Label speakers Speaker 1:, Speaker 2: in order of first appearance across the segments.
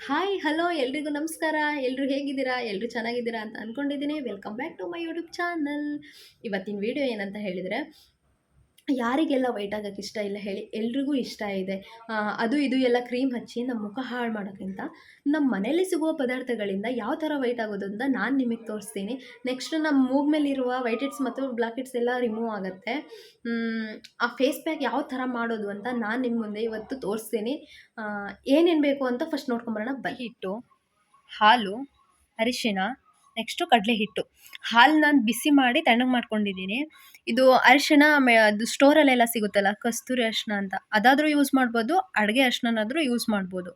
Speaker 1: Hi hello ಎಲ್ರಿಗೂ ನಮಸ್ಕಾರ. ಎಲ್ಲರೂ ಹೇಗಿದ್ದೀರಾ? ಎಲ್ಲರೂ ಚೆನ್ನಾಗಿದ್ದೀರಾ ಅಂತ ಅಂದ್ಕೊಂಡಿದ್ದೀನಿ. Welcome back to my YouTube channel. ಇವತ್ತಿನ ವಿಡಿಯೋ ಏನಂತ ಹೇಳಿದರೆ, ಯಾರಿಗೆಲ್ಲ ವೈಟ್ ಆಗೋಕ್ಕೆ ಇಷ್ಟ ಇಲ್ಲ ಹೇಳಿ? ಎಲ್ರಿಗೂ ಇಷ್ಟ ಇದೆ. ಅದು ಇದು ಎಲ್ಲ ಕ್ರೀಮ್ ಹಚ್ಚಿ ನಮ್ಮ ಮುಖ ಹಾಳು ಮಾಡೋಕ್ಕಿಂತ ನಮ್ಮ ಮನೇಲಿ ಸಿಗುವ ಪದಾರ್ಥಗಳಿಂದ ಯಾವ ಥರ ವೈಟ್ ಆಗೋದು ಅಂತ ನಾನು ನಿಮಗೆ ತೋರಿಸ್ತೀನಿ. ನೆಕ್ಸ್ಟ್ ನಮ್ಮ ಮೂಗ್ ಮೇಲಿರುವ ವೈಟ್ ಹೆಡ್ಸ್ ಮತ್ತು ಬ್ಲ್ಯಾಕ್ ಹೆಡ್ಸ್ ಎಲ್ಲ ರಿಮೂವ್ ಆಗುತ್ತೆ. ಆ ಫೇಸ್ ಪ್ಯಾಕ್ ಯಾವ ಥರ ಮಾಡೋದು ಅಂತ ನಾನು ನಿಮ್ಮ ಮುಂದೆ ಇವತ್ತು ತೋರಿಸ್ತೀನಿ. ಏನೇನು ಬೇಕು ಅಂತ ಫಸ್ಟ್ ನೋಡ್ಕೊಂಬರೋಣ ಬನ್ನಿ. ಹಿಟ್ಟು, ಹಾಲು, ಅರಿಶಿಣ, ನೆಕ್ಸ್ಟು ಕಡಲೆ ಹಿಟ್ಟು. ಹಾಲು ನಾನು ಬಿಸಿ ಮಾಡಿ ತಣ್ಣಗೆ ಮಾಡ್ಕೊಂಡಿದ್ದೀನಿ. ಇದು ಅರಿಶಿಣ ಅದು ಸ್ಟೋರಲ್ಲೆಲ್ಲ ಸಿಗುತ್ತಲ್ಲ, ಕಸ್ತೂರಿ ಅರಿಶಿಣ ಅಂತ, ಅದಾದರೂ ಯೂಸ್ ಮಾಡ್ಬೋದು, ಅಡುಗೆ ಅರಿಶಿಣನಾದರೂ ಯೂಸ್ ಮಾಡ್ಬೋದು.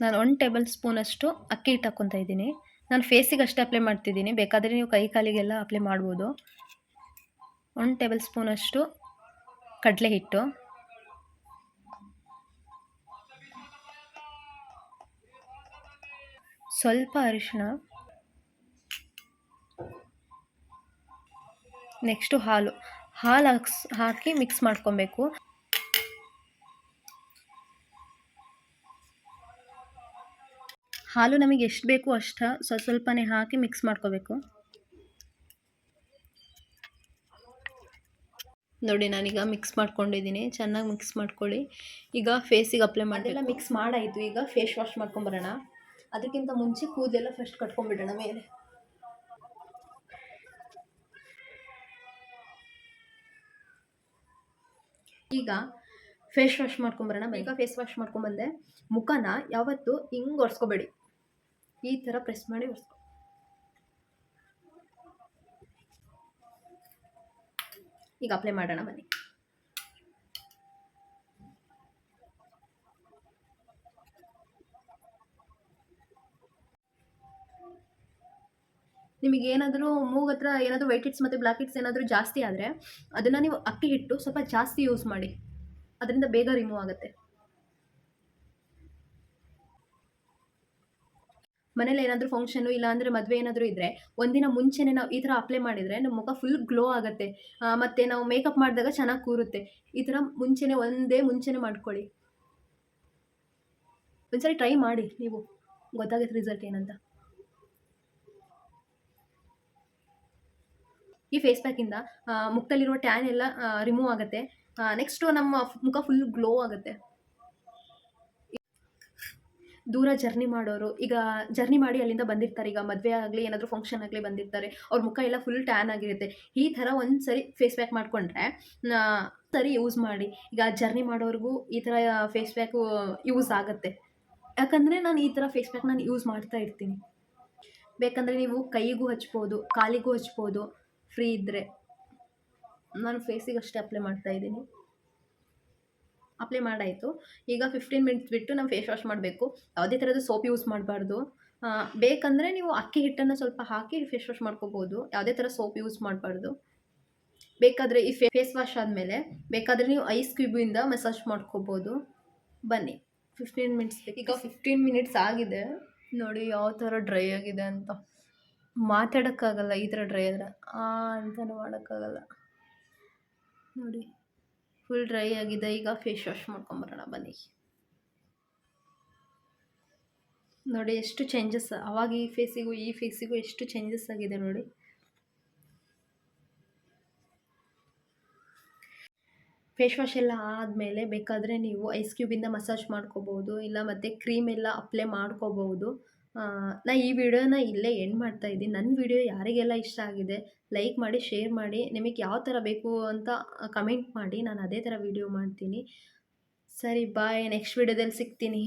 Speaker 1: ನಾನು 1 ಟೇಬಲ್ ಸ್ಪೂನಷ್ಟು ಅಕ್ಕಿ ಹಿಟ್ಟು ಹಾಕ್ಕೊತಾ ಇದ್ದೀನಿ. ನಾನು ಫೇಸಿಗೆ ಅಷ್ಟೇ ಅಪ್ಲೈ ಮಾಡ್ತಿದ್ದೀನಿ, ಬೇಕಾದರೆ ನೀವು ಕೈ ಕಾಲಿಗೆಲ್ಲ ಅಪ್ಲೈ ಮಾಡ್ಬೋದು. 1 ಟೇಬಲ್ ಸ್ಪೂನಷ್ಟು ಕಡಲೆ ಹಿಟ್ಟು, ಸ್ವಲ್ಪ ಅರಿಶಿಣ, ನೆಕ್ಸ್ಟು ಹಾಲು ಹಾಕಿ ಮಿಕ್ಸ್ ಮಾಡ್ಕೊಬೇಕು. ಹಾಲು ನಮಗೆ ಎಷ್ಟು ಬೇಕು ಅಷ್ಟು ಸ್ವಲ್ಪನೇ ಹಾಕಿ ಮಿಕ್ಸ್ ಮಾಡ್ಕೋಬೇಕು. ನೋಡಿ, ನಾನೀಗ ಮಿಕ್ಸ್ ಮಾಡ್ಕೊಂಡಿದ್ದೀನಿ. ಚೆನ್ನಾಗಿ ಮಿಕ್ಸ್ ಮಾಡ್ಕೊಳ್ಳಿ. ಈಗ ಫೇಸಿಗೆ ಅಪ್ಲೈ ಮಾಡಿಲ್ಲ, ಮಿಕ್ಸ್ ಮಾಡಾಯಿತು. ಈಗ ಫೇಸ್ ವಾಶ್ ಮಾಡ್ಕೊಂಬರೋಣ. ಅದಕ್ಕಿಂತ ಮುಂಚೆ ಕೂದಲೆಲ್ಲ ಫಸ್ಟ್ ಕಟ್ಕೊಂಡ್ಬಿಡೋಣ ಮೇಲೆ. ಈಗ ಫೇಸ್ ವಾಶ್ ಮಾಡ್ಕೊಂಬರೋಣ. ಈಗ ಫೇಸ್ ವಾಶ್ ಮಾಡ್ಕೊಂಬಂದೆ. ಮುಖನ ಯಾವತ್ತೂ ಹಿಂಗೆ ಒರೆಸ್ಕೋಬೇಡಿ, ಈ ಥರ ಪ್ರೆಸ್ ಮಾಡಿ ಒರೆಸ್ಕೊ. ಈಗ ಅಪ್ಲೈ ಮಾಡೋಣ ಬನ್ನಿ. ನಿಮಗೆ ಏನಾದರೂ ಮೂಗು ಹತ್ರ ಏನಾದರೂ ವೈಟ್ ಹೆಡ್ಸ್ ಮತ್ತು ಬ್ಲ್ಯಾಕ್ ಹೆಡ್ಸ್ ಏನಾದರೂ ಜಾಸ್ತಿ ಆದರೆ ಅದನ್ನು ನೀವು ಅಕ್ಕಿ ಹಿಟ್ಟು ಸ್ವಲ್ಪ ಜಾಸ್ತಿ ಯೂಸ್ ಮಾಡಿ, ಅದರಿಂದ ಬೇಗ ರಿಮೂವ್ ಆಗುತ್ತೆ. ಮನೇಲಿ ಏನಾದರೂ ಫಂಕ್ಷನು ಇಲ್ಲ ಅಂದರೆ ಮದುವೆ ಏನಾದರೂ ಇದ್ದರೆ ಒಂದಿನ ಮುಂಚೆನೇ ನಾವು ಈ ಥರ ಅಪ್ಲೈ ಮಾಡಿದರೆ ನಮ್ಮ ಮುಖ ಫುಲ್ ಗ್ಲೋ ಆಗುತ್ತೆ. ಮತ್ತು ನಾವು ಮೇಕಪ್ ಮಾಡಿದಾಗ ಚೆನ್ನಾಗಿ ಕೂರುತ್ತೆ. ಈ ಥರ ಮುಂಚೆನೇ ಮಾಡ್ಕೊಳ್ಳಿ. ಒಂದ್ಸರಿ ಟ್ರೈ ಮಾಡಿ, ನೀವು ಗೊತ್ತಾಗುತ್ತೆ ರಿಸಲ್ಟ್ ಏನಂತ. ಈ ಫೇಸ್ ಪ್ಯಾಕಿಂದ ಮುಖದಲ್ಲಿರುವ ಟ್ಯಾನ್ ಎಲ್ಲ ರಿಮೂವ್ ಆಗುತ್ತೆ. ನೆಕ್ಸ್ಟು ನಮ್ಮ ಮುಖ ಫುಲ್ ಗ್ಲೋ ಆಗುತ್ತೆ. ದೂರ ಜರ್ನಿ ಮಾಡೋರು, ಈಗ ಜರ್ನಿ ಮಾಡಿ ಅಲ್ಲಿಂದ ಬಂದಿರ್ತಾರೆ, ಈಗ ಮದುವೆ ಆಗಲಿ ಏನಾದರೂ ಫಂಕ್ಷನ್ ಆಗಲಿ ಬಂದಿರ್ತಾರೆ, ಅವ್ರ ಮುಖ ಎಲ್ಲ ಫುಲ್ ಟ್ಯಾನ್ ಆಗಿರುತ್ತೆ. ಈ ಥರ ಒಂದು ಸರಿ ಫೇಸ್ ಪ್ಯಾಕ್ ಮಾಡಿಕೊಂಡ್ರೆ ಸರಿ ಯೂಸ್ ಮಾಡಿ. ಈಗ ಜರ್ನಿ ಮಾಡೋರಿಗೂ ಈ ಥರ ಫೇಸ್ ಪ್ಯಾಕು ಯೂಸ್ ಆಗುತ್ತೆ. ಯಾಕಂದರೆ ನಾನು ಈ ಥರ ಫೇಸ್ ಪ್ಯಾಕ್ ನಾನು ಯೂಸ್ ಮಾಡ್ತಾ ಇರ್ತೀನಿ. ಬೇಕಂದರೆ ನೀವು ಕೈಗೂ ಹಚ್ಬೋದು, ಕಾಲಿಗೂ ಹಚ್ಬೋದು, ಫ್ರೀ ಇದ್ದರೆ. ನಾನು ಫೇಸಿಗೆ ಅಷ್ಟೇ ಅಪ್ಲೈ ಮಾಡ್ತಾಯಿದ್ದೀನಿ. ಅಪ್ಲೈ ಮಾಡಾಯಿತು. ಈಗ 15 ಮಿನಿಟ್ಸ್ ಬಿಟ್ಟು ನಾವು ಫೇಸ್ ವಾಶ್ ಮಾಡಬೇಕು. ಯಾವುದೇ ಥರದ ಸೋಪ್ ಯೂಸ್ ಮಾಡಬಾರ್ದು. ಬೇಕಂದರೆ ನೀವು ಅಕ್ಕಿ ಹಿಟ್ಟನ್ನು ಸ್ವಲ್ಪ ಹಾಕಿ ಫೇಸ್ ವಾಶ್ ಮಾಡ್ಕೋಬೋದು. ಯಾವುದೇ ಥರ ಸೋಪ್ ಯೂಸ್ ಮಾಡಬಾರ್ದು. ಬೇಕಾದರೆ ಈ ಫೇಸ್ ವಾಶ್ ಆದಮೇಲೆ ಬೇಕಾದರೆ ನೀವು ಐಸ್ ಕ್ಯೂಬಿಂದ ಮಸಾಜ್ ಮಾಡ್ಕೋಬೋದು. ಬನ್ನಿ, 15 ಮಿನಿಟ್ಸ್. ಈಗ 15 ಮಿನಿಟ್ಸ್ ಆಗಿದೆ. ನೋಡಿ ಯಾವ ಥರ ಡ್ರೈ ಆಗಿದೆ ಅಂತ. ಮಾತಾಡೋಕ್ಕಾಗಲ್ಲ ಈ ಥರ ಡ್ರೈ ಆದರೆ, ಅಂತಲೂ ಮಾಡೋಕ್ಕಾಗಲ್ಲ. ನೋಡಿ, ಫುಲ್ ಡ್ರೈ ಆಗಿದೆ. ಈಗ ಫೇಸ್ ವಾಶ್ ಮಾಡ್ಕೊಂಬರೋಣ ಬನ್ನಿ. ನೋಡಿ ಎಷ್ಟು ಚೇಂಜಸ್, ಅವಾಗ ಈ ಫೇಸಿಗೂ ಎಷ್ಟು ಚೇಂಜಸ್ ಆಗಿದೆ ನೋಡಿ. ಫೇಸ್ ವಾಶ್ ಎಲ್ಲ ಆದಮೇಲೆ ಬೇಕಾದರೆ ನೀವು ಐಸ್ ಕ್ಯೂಬಿಂದ ಮಸಾಜ್ ಮಾಡ್ಕೋಬೋದು, ಇಲ್ಲ ಮತ್ತು ಕ್ರೀಮ್ ಎಲ್ಲ ಅಪ್ಲೈ ಮಾಡ್ಕೋಬೋದು. ನಾ ಈ ವಿಡಿಯೋನ ಇಲ್ಲೇ ಎಂಡ್ ಮಾಡ್ತಾಯಿದ್ದೀನಿ. ನನ್ನ ವಿಡಿಯೋ ಯಾರಿಗೆಲ್ಲ ಇಷ್ಟ ಆಗಿದೆ ಲೈಕ್ ಮಾಡಿ, ಶೇರ್ ಮಾಡಿ. ನಿಮಗೆ ಯಾವ ಥರ ಬೇಕು ಅಂತ ಕಮೆಂಟ್ ಮಾಡಿ, ನಾನು ಅದೇ ಥರ ವಿಡಿಯೋ ಮಾಡ್ತೀನಿ. ಸರಿ, ಬಾಯ್. ನೆಕ್ಸ್ಟ್ ವಿಡಿಯೋದಲ್ಲಿ ಸಿಗ್ತೀನಿ.